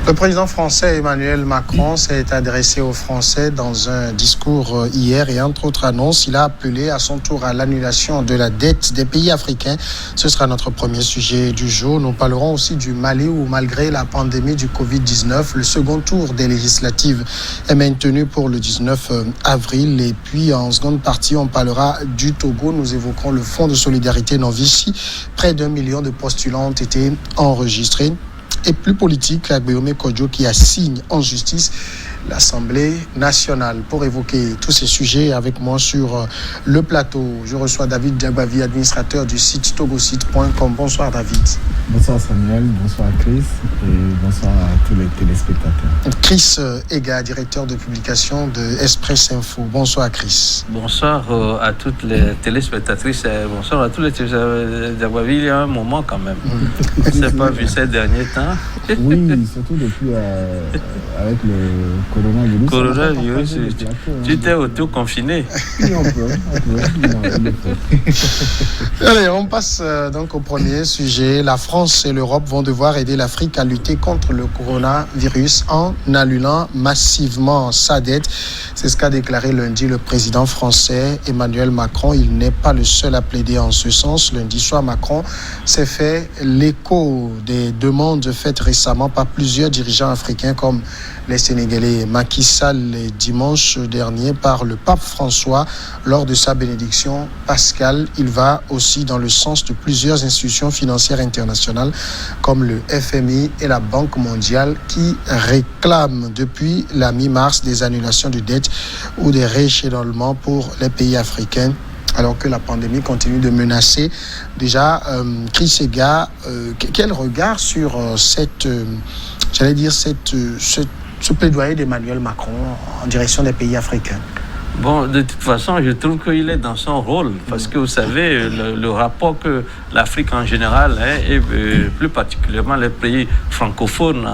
Le président français Emmanuel Macron s'est adressé aux Français dans un discours hier et entre autres annonces, il a appelé à son tour à l'annulation de la dette des pays africains. Ce sera notre premier sujet du jour. Nous parlerons aussi du Mali où malgré la pandémie du Covid-19, le second tour des législatives est maintenu pour le 19 avril. Et puis en seconde partie, on parlera du Togo. Nous évoquerons le Fonds de solidarité non-Vichy. Près d'1 million de postulants ont été enregistrés. Et plus politique, Agbeome Kodjo qui assigne en justice l'Assemblée nationale. Pour évoquer tous ces sujets avec moi sur le plateau, je reçois David Diagbavi, administrateur du site togosite.com. Bonsoir David. Bonsoir Samuel, bonsoir Chris et bonsoir à tous les téléspectateurs. Chris Ega, directeur de publication de Express Info. Bonsoir Chris. Bonsoir à toutes les téléspectatrices et bonsoir à tous les téléspectateurs. Diagbavi, il y a un moment quand même. On ne s'est pas vu ces derniers temps. Oui, surtout depuis avec le coronavirus, tu t'es auto-confiné. Oui, on peut. Allez, on passe donc au premier sujet. La France et l'Europe vont devoir aider l'Afrique à lutter contre le coronavirus en annulant massivement sa dette. C'est ce qu'a déclaré lundi le président français Emmanuel Macron. Il n'est pas le seul à plaider en ce sens. Lundi soir, Macron s'est fait l'écho des demandes faites récemment par plusieurs dirigeants africains comme les Sénégalais Macky Sall dimanche dernier par le pape François lors de sa bénédiction pascale. Il va aussi dans le sens de plusieurs institutions financières internationales comme le FMI et la Banque mondiale qui réclament depuis la mi-mars des annulations de dettes ou des rééchelonnements pour les pays africains alors que la pandémie continue de menacer. Déjà, Chris Ega, quel regard sur ce plaidoyer d'Emmanuel Macron en direction des pays africains? Bon, de toute façon, je trouve qu'il est dans son rôle, parce que vous savez, le rapport que l'Afrique en général, et plus particulièrement les pays francophones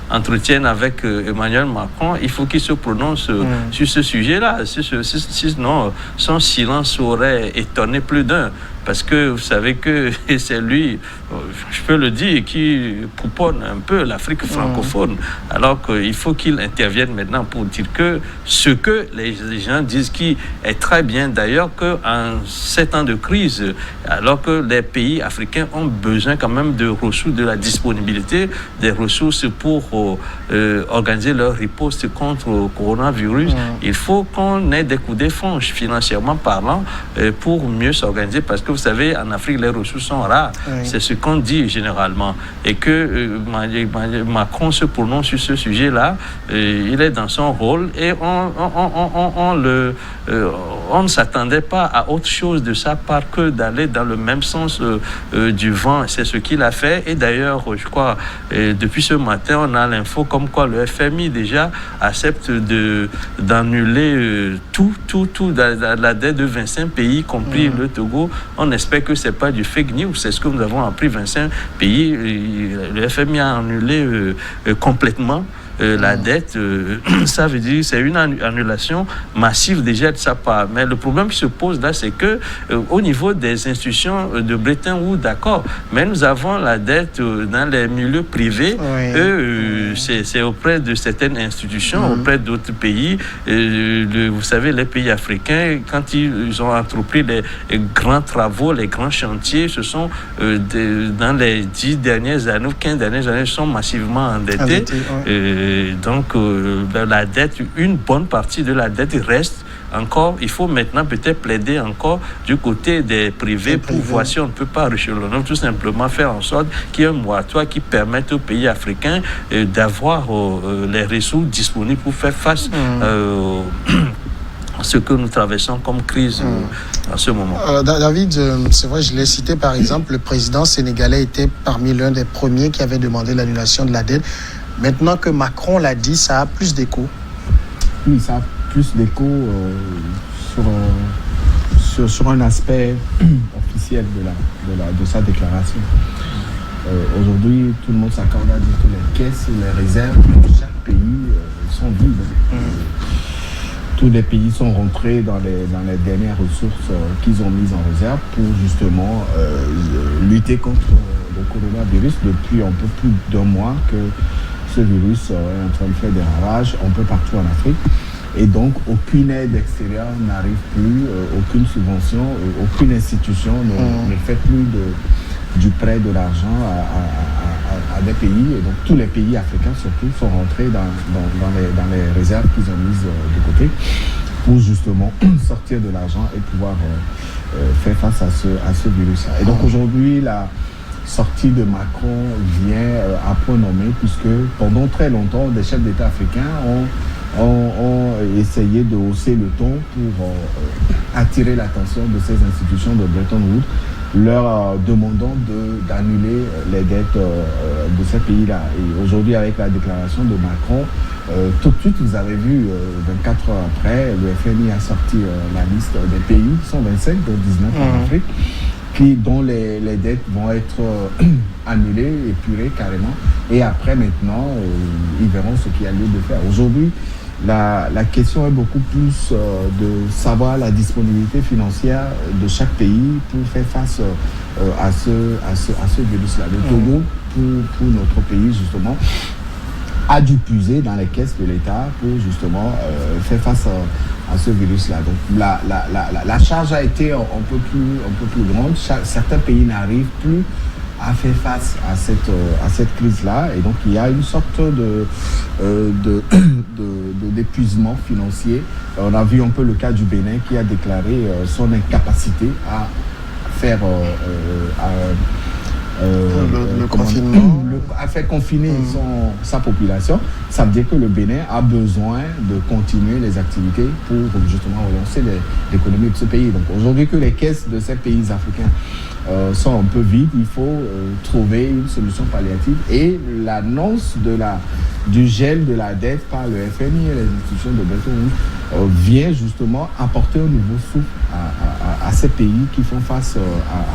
entretiennent avec Emmanuel Macron, il faut qu'il se prononce sur ce sujet-là. Sinon, son silence aurait étonné plus d'un. Parce que vous savez que c'est lui, je peux le dire, qui couponne un peu l'Afrique francophone. Alors qu'il faut qu'il intervienne maintenant pour dire que ce que les gens disent qui est très bien d'ailleurs qu'en 7 ans de crise, alors que les pays africains ont besoin quand même de ressources, de la disponibilité des ressources pour organiser leur riposte contre le coronavirus, il faut qu'on ait des coups de franche financièrement parlant pour mieux s'organiser parce que vous savez, en Afrique, les ressources sont rares. Oui. C'est ce qu'on dit généralement. Et que Macron se prononce sur ce sujet-là. Il est dans son rôle et on ne s'attendait pas à autre chose de sa part que d'aller dans le même sens du vent. C'est ce qu'il a fait. Et d'ailleurs, je crois, depuis ce matin, on a l'info comme quoi le FMI déjà accepte d'annuler tout la dette de 25 pays, y compris le Togo. On espère que ce n'est pas du fake news, c'est ce que nous avons appris, 25 pays. Le FMI a annulé complètement la dette. Ça veut dire que c'est une annulation massive déjà de sa part. Mais le problème qui se pose là, c'est que au niveau des institutions de Bretton Woods, d'accord, mais nous avons la dette dans les milieux privés. C'est auprès de certaines institutions, auprès d'autres pays. Vous savez, les pays africains, quand ils ont entrepris les grands travaux, les grands chantiers, ce sont dans les 10 dernières années, 15 dernières années, ils sont massivement endettés. Donc, la dette, une bonne partie de la dette reste encore. Il faut maintenant peut-être plaider encore du côté des privés pour voir si on ne peut pas réchelonner, tout simplement faire en sorte qu'il y ait un moratoire qui permette aux pays africains d'avoir les ressources disponibles pour faire face à ce que nous traversons comme crise en ce moment. David, c'est vrai, je l'ai cité par exemple, le président sénégalais était parmi l'un des premiers qui avait demandé l'annulation de la dette. Maintenant que Macron l'a dit, ça a plus d'écho. Oui, ça a plus d'écho sur un aspect officiel de sa déclaration. Aujourd'hui, tout le monde s'accorde à dire que les caisses et les réserves de chaque pays sont vides. Tous les pays sont rentrés dans les dernières ressources qu'ils ont mises en réserve pour justement lutter contre le coronavirus depuis un peu plus d'un mois que ce virus est en train de faire des ravages un peu partout en Afrique. Et donc, aucune aide extérieure n'arrive plus, aucune subvention, aucune institution ne fait plus du prêt de l'argent à des pays. Et donc, tous les pays africains, surtout, sont rentrés dans les réserves qu'ils ont mises de côté pour justement sortir de l'argent et pouvoir faire face à ce virus-là. Et donc, aujourd'hui, la sortie de Macron vient à point nommé, puisque pendant très longtemps, des chefs d'État africains ont essayé de hausser le ton pour attirer l'attention de ces institutions de Bretton Woods, leur demandant d'annuler les dettes de ces pays-là. Et aujourd'hui, avec la déclaration de Macron, tout de suite, vous avez vu, 24 heures après, le FMI a sorti la liste des pays, qui sont 25, dont 19 en Afrique, dont les dettes vont être annulées, épurées carrément. Et après, maintenant, ils verront ce qu'il y a lieu de faire. Aujourd'hui, la question est beaucoup plus de savoir la disponibilité financière de chaque pays pour faire face à ce virus-là. Le Togo, pour notre pays, justement, a dû puiser dans les caisses de l'État pour justement faire face à ce virus-là. Donc la charge a été un peu plus grande. Certains pays n'arrivent plus à faire face à cette crise-là, et donc il y a une sorte d'épuisement financier. On a vu un peu le cas du Bénin qui a déclaré son incapacité à faire le confinement, a fait confiner sa population. Ça veut dire que le Bénin a besoin de continuer les activités pour justement relancer l'économie de ce pays. Donc aujourd'hui que les caisses de ces pays africains sont un peu vides, il faut trouver une solution palliative, et l'annonce du gel de la dette par le FMI et les institutions de Bretton Woods vient justement apporter un nouveau souffle à ces pays qui font face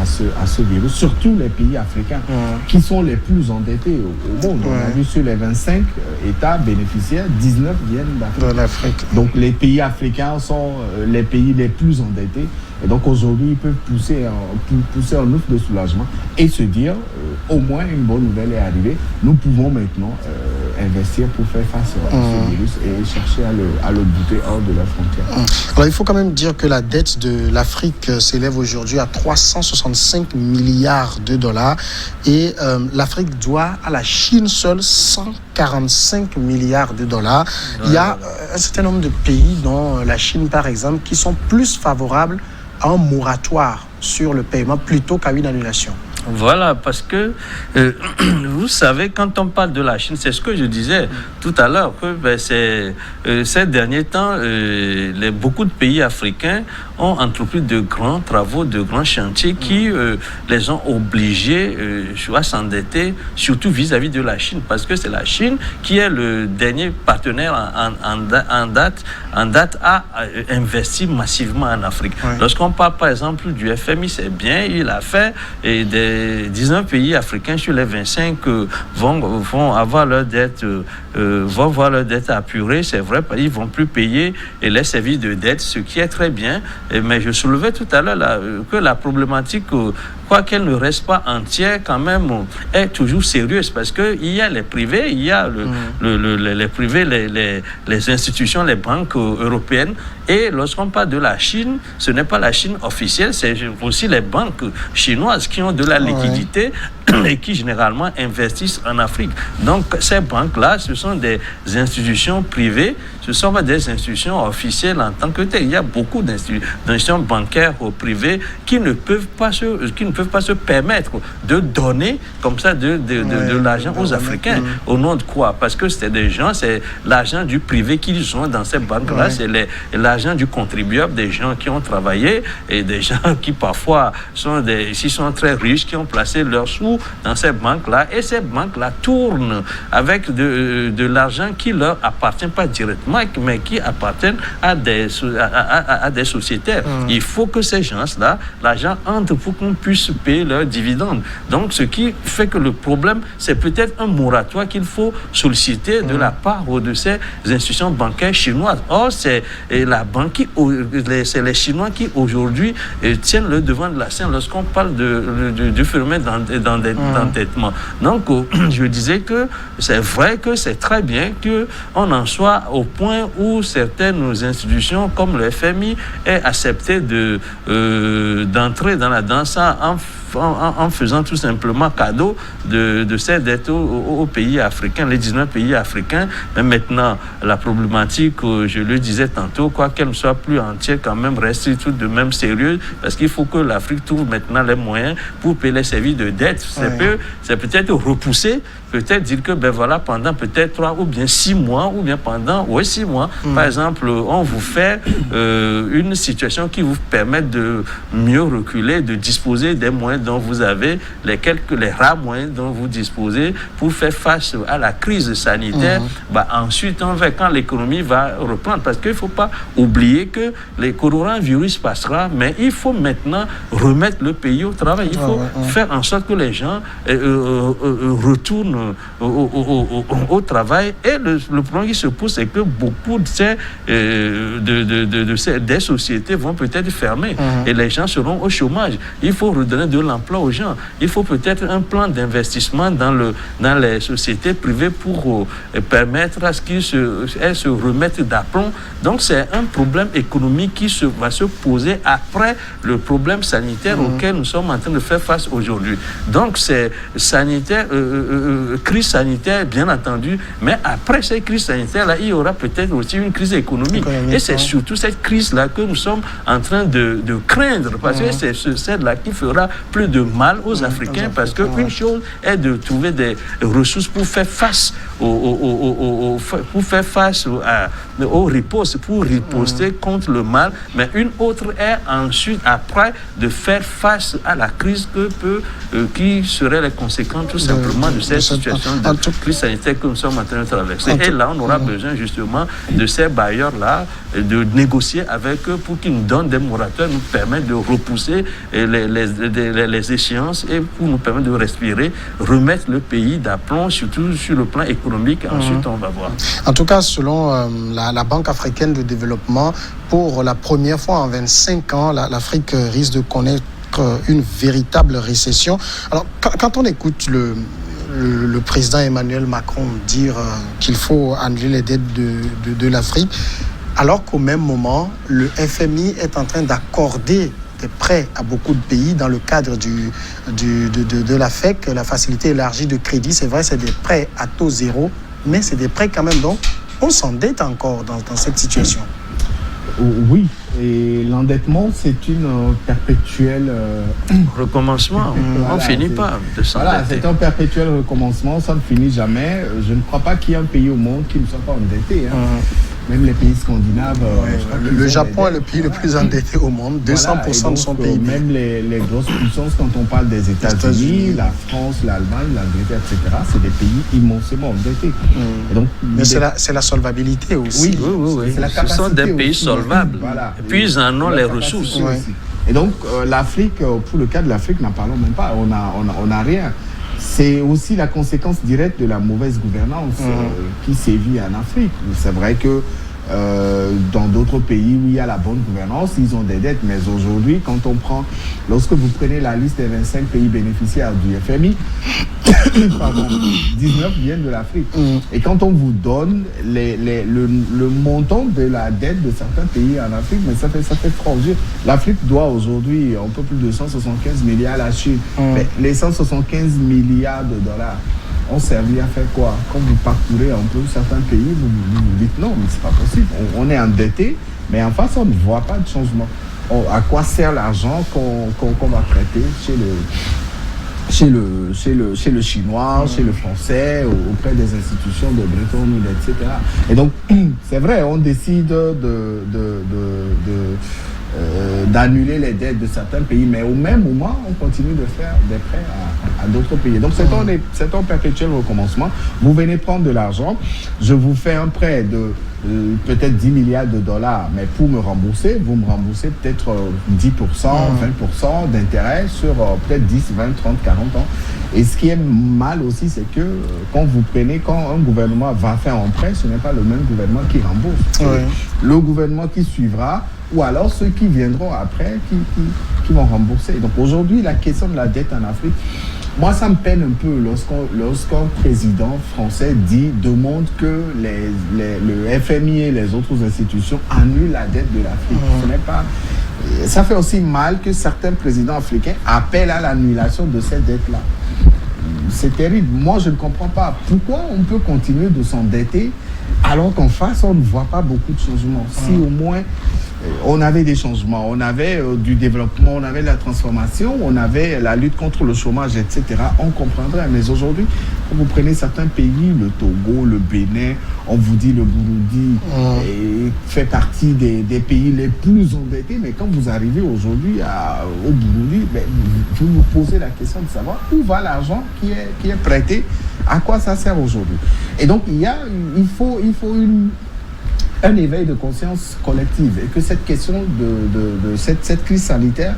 à ce virus, surtout les pays africains qui sont les plus endettés au monde. On a vu sur les 25 États bénéficiaires, 19 viennent d'Afrique. Donc les pays africains sont les pays les plus endettés. Et donc aujourd'hui, ils peuvent pousser un ouf de soulagement et se dire, au moins une bonne nouvelle est arrivée. Nous pouvons maintenant investir pour faire face à ce virus et chercher à le bouter hors de leurs frontières. Alors il faut quand même dire que la dette de l'Afrique s'élève aujourd'hui à 365 milliards de dollars et l'Afrique doit à la Chine seule 145 milliards de dollars. Il y a un certain nombre de pays, dont la Chine par exemple, qui sont plus favorables à un moratoire sur le paiement plutôt qu'à une annulation. Voilà, parce que vous savez, quand on parle de la Chine, c'est ce que je disais tout à l'heure, que ces derniers temps, beaucoup de pays africains ont entrepris de grands travaux, de grands chantiers qui les ont obligés à s'endetter, surtout vis-à-vis de la Chine, parce que c'est la Chine qui est le dernier partenaire en date à investir massivement en Afrique. Oui. Lorsqu'on parle par exemple du FMI, c'est bien, il a fait des 19 pays africains sur les 25 vont avoir leur dette apurée, c'est vrai, ils vont plus payer les services de dette, ce qui est très bien. Mais je soulevais tout à l'heure que la problématique, quoi qu'elle ne reste pas entière, quand même, est toujours sérieuse, parce qu'il y a les privés, il y a les privés, les institutions, les banques européennes. Et lorsqu'on parle de la Chine, ce n'est pas la Chine officielle, c'est aussi les banques chinoises qui ont de la liquidité et qui généralement investissent en Afrique. Donc ces banques-là, ce sont des institutions privées, ce sont pas des institutions officielles en tant que telles. Il y a beaucoup d'institutions bancaires privées qui ne peuvent pas se permettre de donner comme ça de l'argent aux Africains. Au nom de quoi? Parce que c'est l'argent du privé qu'ils ont dans ces banques-là, c'est l'argent du contribuable, des gens qui ont travaillé et des gens qui parfois sont très riches, qui ont placé leurs sous dans ces banques-là, et ces banques-là tournent avec de l'argent qui leur appartient pas directement, mais qui appartiennent à des sociétaires. Il faut que ces gens-là, l'argent entre pour qu'on puisse puissent payer leurs dividendes. Donc, ce qui fait que le problème, c'est peut-être un moratoire qu'il faut solliciter de la part de ces institutions bancaires chinoises. Or, c'est la banque c'est les Chinois qui aujourd'hui tiennent le devant de la scène lorsqu'on parle du phénomène d'endettement. Donc, je disais que c'est vrai que c'est très bien qu'on en soit au point où certaines institutions comme le FMI aient accepté d'entrer dans la danse en faisant tout simplement cadeau de ces dettes aux pays africains, les 19 pays africains. Mais maintenant, la problématique, je le disais tantôt, quoi qu'elle ne soit plus entière, quand même reste tout de même sérieuse, parce qu'il faut que l'Afrique trouve maintenant les moyens pour payer les services de dette. C'est peut-être repousser, peut-être dire que pendant peut-être 3 ou bien 6 mois, ou bien pendant 6 mois, par exemple, on vous fait une situation qui vous permet de mieux reculer, de disposer des moyens dont vous avez, les rares moyens dont vous disposez pour faire face à la crise sanitaire. Ensuite, quand l'économie va reprendre, parce qu'il ne faut pas oublier que le coronavirus passera, mais il faut maintenant remettre le pays au travail. Il faut faire en sorte que les gens retournent au travail. Et le problème qui se pose, c'est que beaucoup des sociétés vont peut-être fermer et les gens seront au chômage. Il faut redonner de l'emploi aux gens. Il faut peut-être un plan d'investissement dans les sociétés privées pour permettre à ce qu'ils se remettent d'aplomb. Donc c'est un problème économique qui va se poser après le problème sanitaire auquel nous sommes en train de faire face aujourd'hui. Donc c'est crise sanitaire, bien entendu, mais après cette crise sanitaire-là, il y aura peut-être aussi une crise économique. Et c'est surtout cette crise-là que nous sommes en train de craindre, parce que c'est celle-là qui fera plus de mal aux Africains, parce qu'une chose est de trouver des ressources pour faire face aux ripostes, pour riposter contre le mal, mais une autre est ensuite, après, de faire face à la crise qui serait les conséquences tout simplement de cette situation de crise sanitaire que nous sommes en train de traverser. Et là, on aura besoin justement de ces bailleurs-là, de négocier avec eux pour qu'ils nous donnent des moratoires, nous permettent de repousser les échéances et pour nous permettre de respirer, remettre le pays d'aplomb, surtout sur le plan économique. Ensuite, on va voir. En tout cas, selon la Banque africaine de développement, pour la première fois en 25 ans, l'Afrique risque de connaître une véritable récession. Alors, quand on écoute le président Emmanuel Macron dire qu'il faut annuler les dettes de l'Afrique, alors qu'au même moment, le FMI est en train d'accorder des prêts à beaucoup de pays dans le cadre de la FEC, la facilité élargie de crédit. C'est vrai, c'est des prêts à taux zéro, mais c'est des prêts quand même, donc on s'endette encore dans cette situation. Oui, et l'endettement, c'est une perpétuelle... recommencement. On ne finit pas de s'endetter. Voilà, c'est un perpétuel recommencement, ça ne finit jamais. Je ne crois pas qu'il y ait un pays au monde qui ne soit pas endetté. Même les pays scandinaves... le Japon est le pays le plus endetté au monde, 200% de son PIB. Même les grosses puissances, quand on parle des États-Unis, la France, l'Allemagne, l'Angleterre, etc., c'est des pays immensément endettés. Et donc, mais c'est la solvabilité aussi. Oui. Ce sont des pays solvables. Voilà. Et puis ils en ont les ressources. Et donc, l'Afrique, pour le cas de l'Afrique, n'en parlons même pas. On n'a rien. C'est aussi la conséquence directe de la mauvaise gouvernance qui sévit en Afrique. C'est vrai que dans d'autres pays où il y a la bonne gouvernance, ils ont des dettes. Mais aujourd'hui, lorsque vous prenez la liste des 25 pays bénéficiaires du FMI, 19 viennent de l'Afrique. Et quand on vous donne le montant de la dette de certains pays en Afrique, mais ça fait trop dur. L'Afrique doit aujourd'hui un peu plus de 175 milliards à la Chine. Mais les 175 milliards de dollars ont servi à faire quoi? Quand vous parcourez un peu certains pays, vous dites non, mais c'est pas possible. On est endetté, mais en face, on ne voit pas de changement. À quoi sert l'argent qu'on va prêter chez le Chinois, chez le Français, auprès des institutions de Bretton Woods, etc. Et donc, c'est vrai, on décide d'annuler les dettes de certains pays, mais au même moment, on continue de faire des prêts à d'autres pays. Donc, c'est un perpétuel recommencement. Vous venez prendre de l'argent, je vous fais un prêt de peut-être 10 milliards de dollars, mais pour me rembourser, vous me remboursez peut-être 10%, 20% d'intérêt sur peut-être 10, 20, 30, 40 ans. Et ce qui est mal aussi, c'est que quand un gouvernement va faire un prêt, ce n'est pas le même gouvernement qui rembourse. Oui. Le gouvernement qui suivra, ou alors ceux qui viendront après, qui vont rembourser. Donc aujourd'hui, la question de la dette en Afrique, moi, ça me peine un peu lorsqu'un président français demande que le FMI et les autres institutions annulent la dette de l'Afrique. Ce n'est pas... Ça fait aussi mal que certains présidents africains appellent à l'annulation de cette dette-là. C'est terrible. Moi, je ne comprends pas. Pourquoi on peut continuer de s'endetter alors qu'en face, on ne voit pas beaucoup de changements? Si au moins on avait des changements, on avait du développement, on avait de la transformation, on avait la lutte contre le chômage, etc., on comprendrait. Mais aujourd'hui, quand vous prenez certains pays, le Togo, le Bénin, on vous dit le Burundi fait partie des pays les plus endettés, mais quand vous arrivez aujourd'hui au Burundi, vous vous posez la question de savoir où va l'argent qui est prêté, à quoi ça sert aujourd'hui. Et donc, il faut un éveil de conscience collective et que cette question de cette crise sanitaire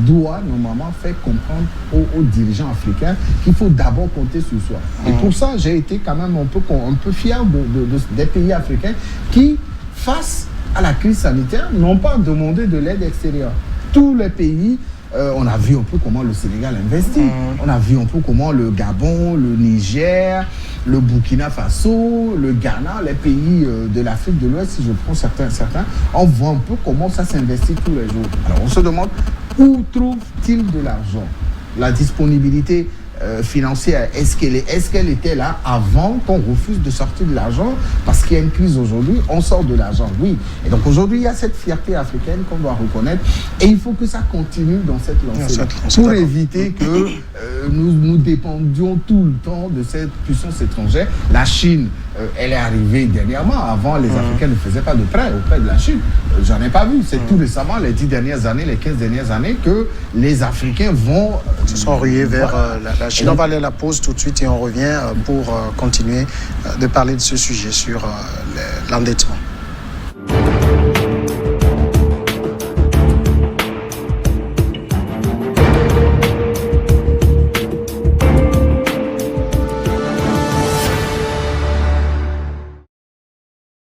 doit normalement faire comprendre aux dirigeants africains qu'il faut d'abord compter sur soi. Et pour ça, j'ai été quand même un peu fier des pays africains qui, face à la crise sanitaire, n'ont pas demandé de l'aide extérieure. Tous les pays, on a vu un peu comment le Sénégal investit, on a vu un peu comment le Gabon, le Niger, le Burkina Faso, le Ghana, les pays de l'Afrique de l'Ouest, si je prends certains, on voit un peu comment ça s'investit tous les jours. Alors on se demande où trouve-t-il de l'argent? La disponibilité financière, est-ce qu'elle était là avant qu'on refuse de sortir de l'argent parce qu'il y a une crise aujourd'hui, on sort de l'argent, oui. Et donc aujourd'hui, il y a cette fierté africaine qu'on doit reconnaître et il faut que ça continue dans cette lancée pour éviter que nous dépendions tout le temps de cette puissance étrangère. La Chine, elle est arrivée dernièrement. Avant, les Africains ne faisaient pas de prêts auprès de la Chine. J'en ai pas vu. C'est tout récemment, les 10 dernières années, les 15 dernières années, que les Africains se sont rués vers la Chine. On va aller à la pause tout de suite et on revient pour continuer de parler de ce sujet sur l'endettement.